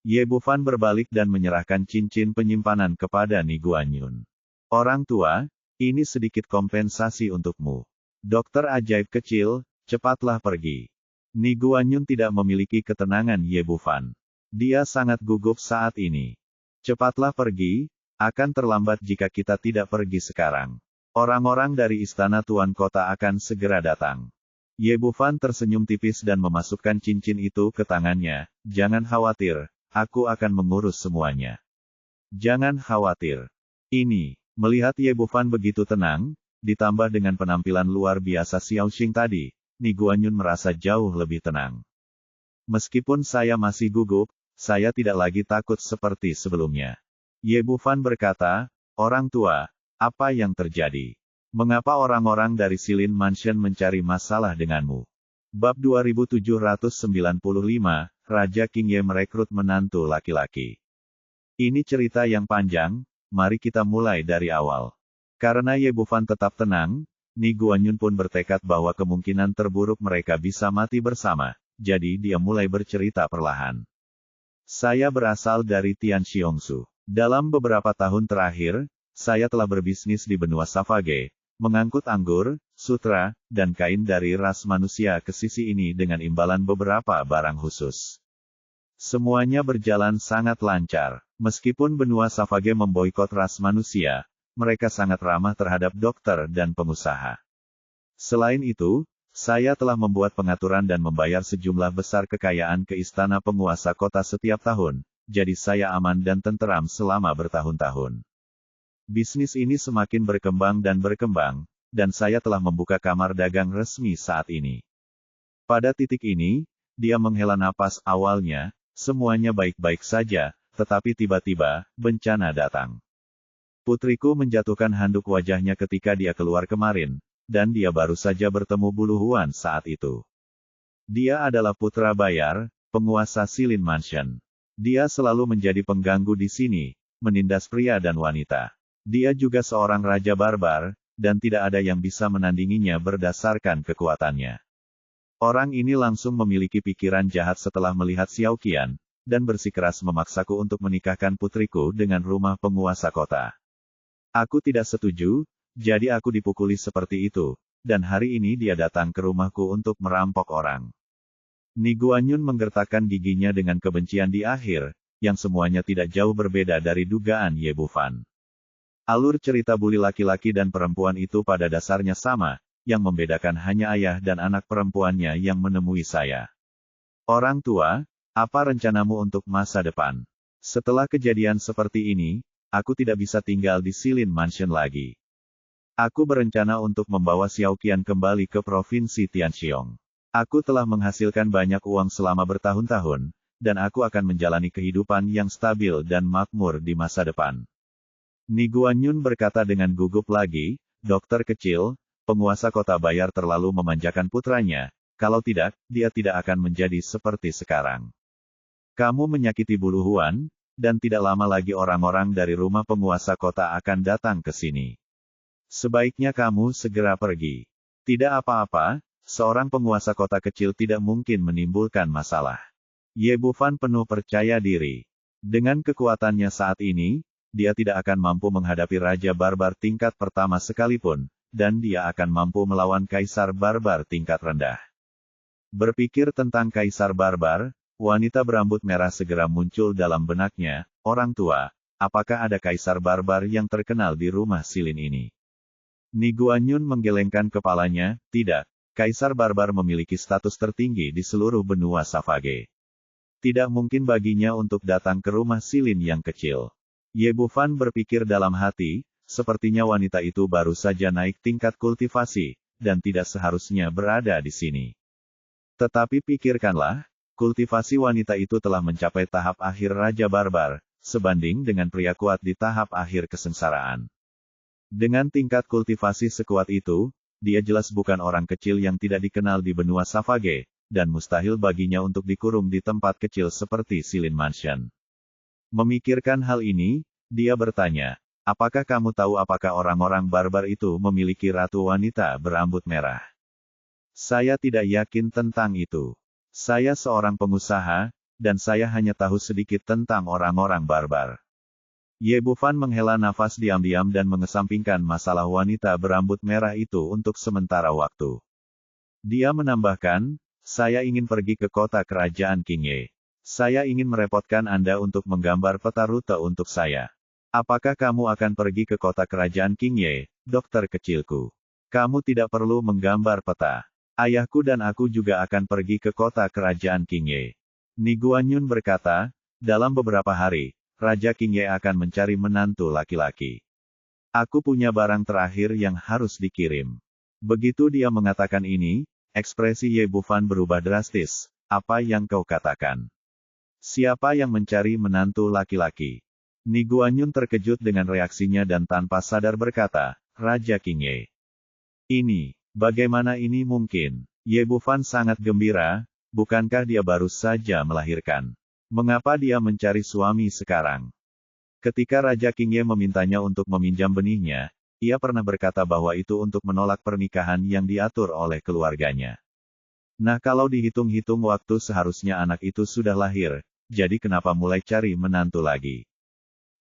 Speaker 1: Ye Bufan berbalik dan menyerahkan cincin penyimpanan kepada Ni Guanyun. "Orang tua, ini sedikit kompensasi untukmu. Dokter ajaib kecil, cepatlah pergi." Ni Guanyun tidak memiliki ketenangan Ye Bufan. Dia sangat gugup saat ini. "Cepatlah pergi, akan terlambat jika kita tidak pergi sekarang. Orang-orang dari istana Tuan Kota akan segera datang." Ye Bufan tersenyum tipis dan memasukkan cincin itu ke tangannya. "Jangan khawatir, aku akan mengurus semuanya." "Jangan khawatir." Ini, melihat Ye Bufan begitu tenang, ditambah dengan penampilan luar biasa Xiao Xing tadi, Ni Guanyun merasa jauh lebih tenang. "Meskipun saya masih gugup, saya tidak lagi takut seperti sebelumnya." Ye Bufan berkata, "Orang tua, apa yang terjadi? Mengapa orang-orang dari Silin Mansion mencari masalah denganmu?" Bab 2795, Raja King Ye merekrut menantu laki-laki. Ini cerita yang panjang, mari kita mulai dari awal. Karena Ye Bufan tetap tenang, Ni Guanyun pun bertekad bahwa kemungkinan terburuk mereka bisa mati bersama, jadi dia mulai bercerita perlahan. "Saya berasal dari Tian Xiongsu. Dalam beberapa tahun terakhir, saya telah berbisnis di benua Savage, mengangkut anggur, sutra, dan kain dari ras manusia ke sisi ini dengan imbalan beberapa barang khusus. Semuanya berjalan sangat lancar. Meskipun benua Savage memboikot ras manusia, mereka sangat ramah terhadap dokter dan pengusaha. Selain itu, saya telah membuat pengaturan dan membayar sejumlah besar kekayaan ke istana penguasa kota setiap tahun, jadi saya aman dan tenteram selama bertahun-tahun. Bisnis ini semakin berkembang, dan saya telah membuka kamar dagang resmi saat ini." Pada titik ini, dia menghela napas. Awalnya, semuanya baik-baik saja, tetapi tiba-tiba, bencana datang. "Putriku menjatuhkan handuk wajahnya ketika dia keluar kemarin, dan dia baru saja bertemu Bulu Huan saat itu. Dia adalah putra bayar, penguasa Silin Mansion. Dia selalu menjadi pengganggu di sini, menindas pria dan wanita. Dia juga seorang raja barbar, dan tidak ada yang bisa menandinginya berdasarkan kekuatannya." Orang ini langsung memiliki pikiran jahat setelah melihat Xiao Qian, dan bersikeras memaksaku untuk menikahkan putriku dengan rumah penguasa kota. "Aku tidak setuju, Jadi aku dipukuli seperti itu, dan hari ini dia datang ke rumahku untuk merampok orang. Ni Guanyun menggertakkan giginya dengan kebencian di akhir, yang semuanya tidak jauh berbeda dari dugaan Ye Bufan. Alur cerita bully laki-laki dan perempuan itu pada dasarnya sama, yang membedakan hanya ayah dan anak perempuannya yang menemui saya. Orang tua, apa rencanamu untuk masa depan? Setelah kejadian seperti ini, aku tidak bisa tinggal di Silin Mansion lagi. Aku berencana untuk membawa Xiaoqian kembali ke Provinsi Tianxiong. Aku telah menghasilkan banyak uang selama bertahun-tahun, dan aku akan menjalani kehidupan yang stabil dan makmur di masa depan. Ni Guanyun berkata dengan gugup lagi, dokter kecil, penguasa kota Bayar terlalu memanjakan putranya, kalau tidak, dia tidak akan menjadi seperti sekarang. Kamu menyakiti Bulu Huan, dan tidak lama lagi orang-orang dari rumah penguasa kota akan datang ke sini. Sebaiknya kamu segera pergi. Tidak apa-apa. Seorang penguasa kota kecil tidak mungkin menimbulkan masalah. Ye Bufan penuh percaya diri. Dengan kekuatannya saat ini, dia tidak akan mampu menghadapi Raja Barbar tingkat pertama sekalipun, dan dia akan mampu melawan Kaisar Barbar tingkat rendah. Berpikir tentang Kaisar Barbar, wanita berambut merah segera muncul dalam benaknya, orang tua, apakah ada Kaisar Barbar yang terkenal di rumah Silin ini? Ni Guanyun menggelengkan kepalanya, tidak. Kaisar Barbar memiliki status tertinggi di seluruh benua Savage. Tidak mungkin baginya untuk datang ke rumah Silin yang kecil. Ye Bufan berpikir dalam hati, sepertinya wanita itu baru saja naik tingkat kultivasi, dan tidak seharusnya berada di sini. Tetapi pikirkanlah, kultivasi wanita itu telah mencapai tahap akhir Raja Barbar, sebanding dengan pria kuat di tahap akhir kesengsaraan. Dengan tingkat kultivasi sekuat itu, dia jelas bukan orang kecil yang tidak dikenal di benua Savage, dan mustahil baginya untuk dikurung di tempat kecil seperti Silin Mansion. Memikirkan hal ini, dia bertanya, apakah kamu tahu apakah orang-orang barbar itu memiliki ratu wanita berambut merah? Saya tidak yakin tentang itu. Saya seorang pengusaha, dan saya hanya tahu sedikit tentang orang-orang barbar. Ye Bufan menghela nafas diam-diam dan mengesampingkan masalah wanita berambut merah itu untuk sementara waktu. Dia menambahkan, saya ingin pergi ke kota kerajaan Qingye. Saya ingin merepotkan Anda untuk menggambar peta rute untuk saya. Apakah kamu akan pergi ke kota kerajaan Qingye, dokter kecilku? Kamu tidak perlu menggambar peta. Ayahku dan aku juga akan pergi ke kota kerajaan Qingye. Ni Guanyun berkata, dalam beberapa hari, Raja Qingye akan mencari menantu laki-laki. Aku punya barang terakhir yang harus dikirim. Begitu dia mengatakan ini, ekspresi Ye Bufan berubah drastis. Apa yang kau katakan? Siapa yang mencari menantu laki-laki? Ni Guanyun terkejut dengan reaksinya dan tanpa sadar berkata, Raja Qingye. Ini, bagaimana ini mungkin? Ye Bufan sangat gembira, bukankah dia baru saja melahirkan? Mengapa dia mencari suami sekarang? Ketika Raja Qingye memintanya untuk meminjam benihnya, ia pernah berkata bahwa itu untuk menolak pernikahan yang diatur oleh keluarganya. Nah kalau dihitung-hitung waktu seharusnya anak itu sudah lahir, jadi kenapa mulai cari menantu lagi?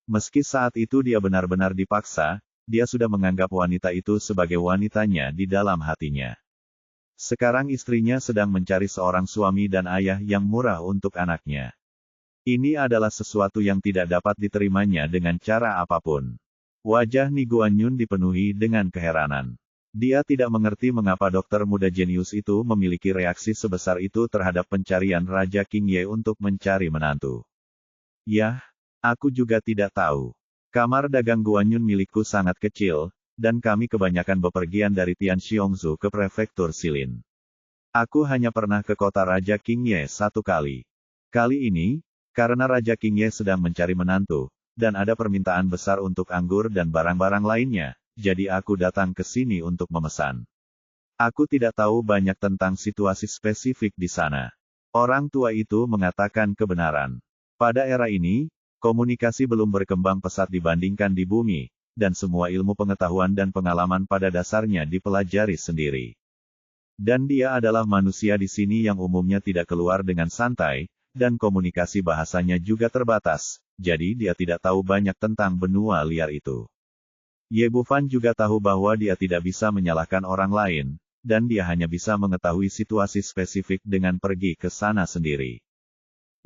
Speaker 1: Meski saat itu dia benar-benar dipaksa, dia sudah menganggap wanita itu sebagai wanitanya di dalam hatinya. Sekarang istrinya sedang mencari seorang suami dan ayah yang murah untuk anaknya. Ini adalah sesuatu yang tidak dapat diterimanya dengan cara apapun. Wajah Ni Guanyun dipenuhi dengan keheranan. Dia tidak mengerti mengapa dokter muda jenius itu memiliki reaksi sebesar itu terhadap pencarian Raja Qingye untuk mencari menantu. Yah, aku juga tidak tahu. Kamar dagang Guanyun milikku sangat kecil, dan kami kebanyakan bepergian dari Tianxiongzu ke prefektur Silin. Aku hanya pernah ke kota Raja Qingye satu kali. Kali ini, karena Raja Qingye sedang mencari menantu, dan ada permintaan besar untuk anggur dan barang-barang lainnya, jadi aku datang ke sini untuk memesan. Aku tidak tahu banyak tentang situasi spesifik di sana. Orang tua itu mengatakan kebenaran. Pada era ini, komunikasi belum berkembang pesat dibandingkan di bumi, dan semua ilmu pengetahuan dan pengalaman pada dasarnya dipelajari sendiri. Dan dia adalah manusia di sini yang umumnya tidak keluar dengan santai, dan komunikasi bahasanya juga terbatas, jadi dia tidak tahu banyak tentang benua liar itu. Ye Bufan juga tahu bahwa dia tidak bisa menyalahkan orang lain, dan dia hanya bisa mengetahui situasi spesifik dengan pergi ke sana sendiri.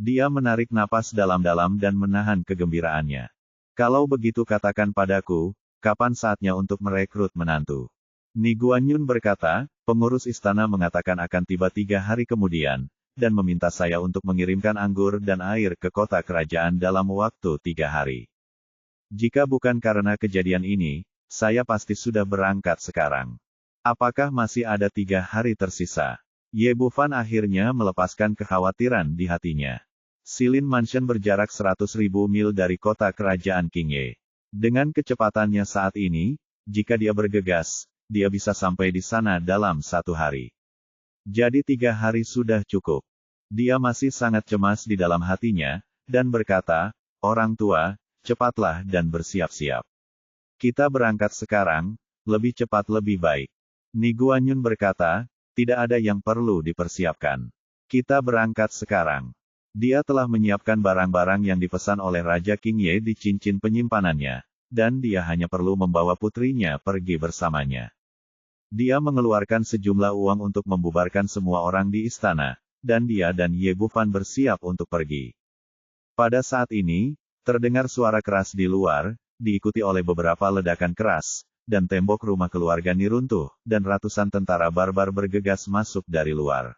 Speaker 1: Dia menarik napas dalam-dalam dan menahan kegembiraannya. Kalau begitu katakan padaku, kapan saatnya untuk merekrut menantu? Ni Guanyun berkata, pengurus istana mengatakan akan tiba 3 hari kemudian, dan meminta saya untuk mengirimkan anggur dan air ke kota kerajaan dalam waktu 3 hari. Jika bukan karena kejadian ini, saya pasti sudah berangkat sekarang. Apakah masih ada 3 hari tersisa? Ye Bufan akhirnya melepaskan kekhawatiran di hatinya. Silin Mansion berjarak 100.000 mil dari kota kerajaan Qingye. Dengan kecepatannya saat ini, jika dia bergegas, dia bisa sampai di sana dalam 1 hari. Jadi 3 hari sudah cukup. Dia masih sangat cemas di dalam hatinya, dan berkata, orang tua, cepatlah dan bersiap-siap. Kita berangkat sekarang, lebih cepat lebih baik. Ni Guanyun berkata, tidak ada yang perlu dipersiapkan. Kita berangkat sekarang. Dia telah menyiapkan barang-barang yang dipesan oleh Raja Qingye di cincin penyimpanannya, dan dia hanya perlu membawa putrinya pergi bersamanya. Dia mengeluarkan sejumlah uang untuk membubarkan semua orang di istana, dan dia dan Ye Bufan bersiap untuk pergi. Pada saat ini, terdengar suara keras di luar, diikuti oleh beberapa ledakan keras, dan tembok rumah keluarga Ni runtuh, dan ratusan tentara barbar bergegas masuk dari luar.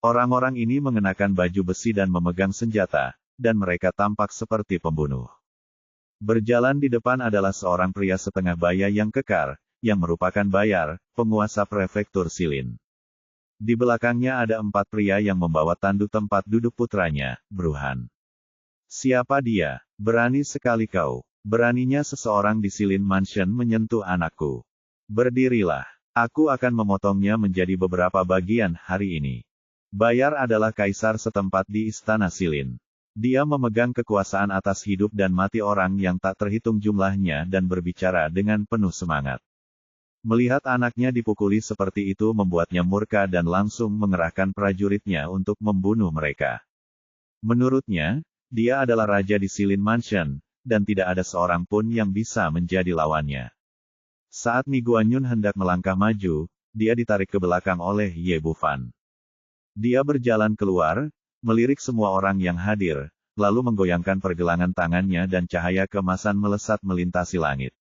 Speaker 1: Orang-orang ini mengenakan baju besi dan memegang senjata, dan mereka tampak seperti pembunuh. Berjalan di depan adalah seorang pria setengah baya yang kekar, yang merupakan Bayar, penguasa prefektur Silin. Di belakangnya ada 4 pria yang membawa tandu tempat duduk putranya, Bruhan. Siapa dia? Berani sekali kau. Beraninya seseorang di Silin Mansion menyentuh anakku. Berdirilah. Aku akan memotongnya menjadi beberapa bagian hari ini. Bayar adalah kaisar setempat di istana Silin. Dia memegang kekuasaan atas hidup dan mati orang yang tak terhitung jumlahnya dan berbicara dengan penuh semangat. Melihat anaknya dipukuli seperti itu membuatnya murka dan langsung mengerahkan prajuritnya untuk membunuh mereka. Menurutnya, dia adalah raja di Silin Mansion, dan tidak ada seorang pun yang bisa menjadi lawannya. Saat Ni Guanyun hendak melangkah maju, dia ditarik ke belakang oleh Ye Bufan. Dia berjalan keluar, melirik semua orang yang hadir, lalu menggoyangkan pergelangan tangannya dan cahaya keemasan melesat melintasi langit.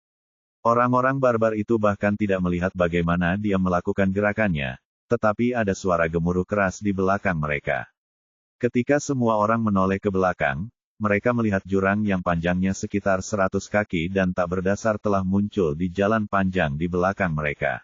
Speaker 1: Orang-orang barbar itu bahkan tidak melihat bagaimana dia melakukan gerakannya, tetapi ada suara gemuruh keras di belakang mereka. Ketika semua orang menoleh ke belakang, mereka melihat jurang yang panjangnya sekitar 100 kaki dan tak berdasar telah muncul di jalan panjang di belakang mereka.